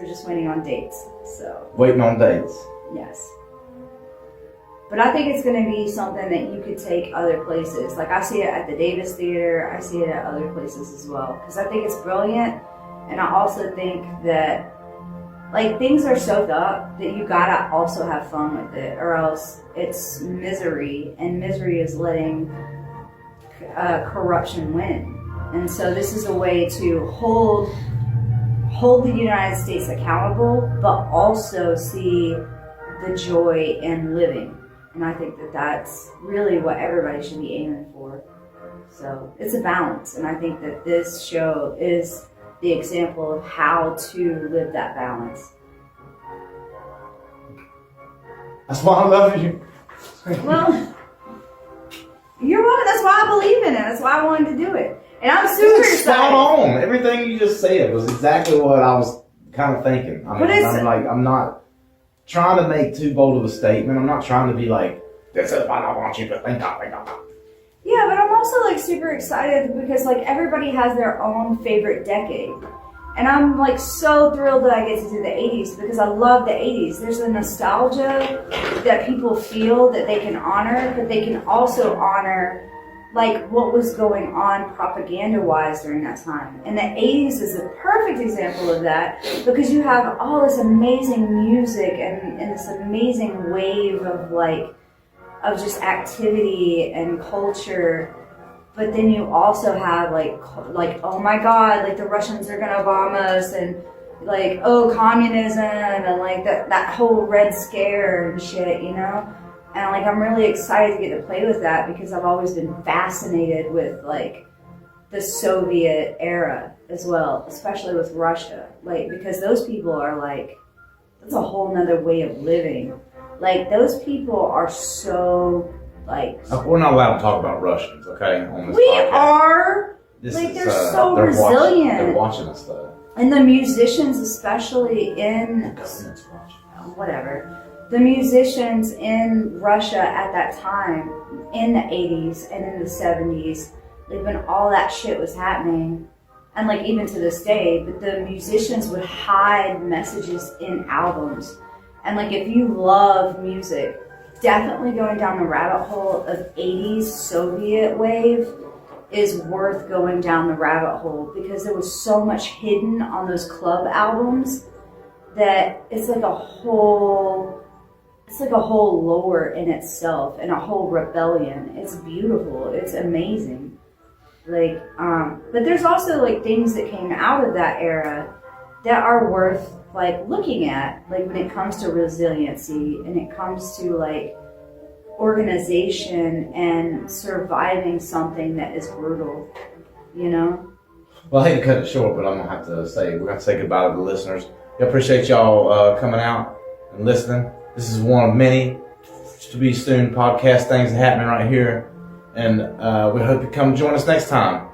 We're just waiting on dates. So waiting on dates. Yes. But I think it's going to be something that you could take other places. Like, I see it at the Davis Theater. I see it at other places as well. Because I think it's brilliant. And I also think that, like, things are so up that you gotta also have fun with it. Or else it's misery. And misery is letting corruption win. And so this is a way to hold the United States accountable, but also see the joy in living. And I think that that's really what everybody should be aiming for. So it's a balance. And I think that this show is the example of how to live that balance. That's why I love you. Well, you're welcome. That's why I believe in it. That's why I wanted to do it. And I'm super excited. Spot on. Everything you just said was exactly what I was kind of thinking. I mean, I'm not trying to make too bold of a statement. I'm not trying to be like, this is what I want you to think of. Yeah, but I'm also like super excited because like everybody has their own favorite decade. And I'm like so thrilled that I get to do the 80s because I love the 80s. There's a nostalgia that people feel that they can honor, but they can also honor like what was going on propaganda-wise during that time. And the 80s is a perfect example of that because you have all this amazing music and this amazing wave of just activity and culture. But then you also have like oh my God, like the Russians are gonna bomb us, and like, oh, communism, and like that whole Red Scare and shit, you know? And like I'm really excited to get to play with that because I've always been fascinated with like the Soviet era as well, especially with Russia. Like, because those people are like, that's a whole nother way of living. Like, those people are so like, we're not allowed to talk about Russians, okay? On this we podcast. are. This like, is, they're so resilient. They're watching us though. And the musicians, especially in whatever, the musicians in Russia at that time, in the 80s and in the 70s, like when all that shit was happening, and like even to this day, but the musicians would hide messages in albums. And like if you love music, definitely going down the rabbit hole of 80s Soviet wave is worth going down the rabbit hole because there was so much hidden on those club albums that it's like a whole lore in itself and a whole rebellion. It's beautiful. It's amazing. Like, but there's also like things that came out of that era that are worth like looking at, like when it comes to resiliency and it comes to like organization and surviving something that is brutal, you know? Well, I hate to cut it short, but I'm gonna have to say we're gonna say goodbye to the listeners. I appreciate y'all coming out and listening. This is one of many to be soon podcast things happening right here, and we hope you come join us next time.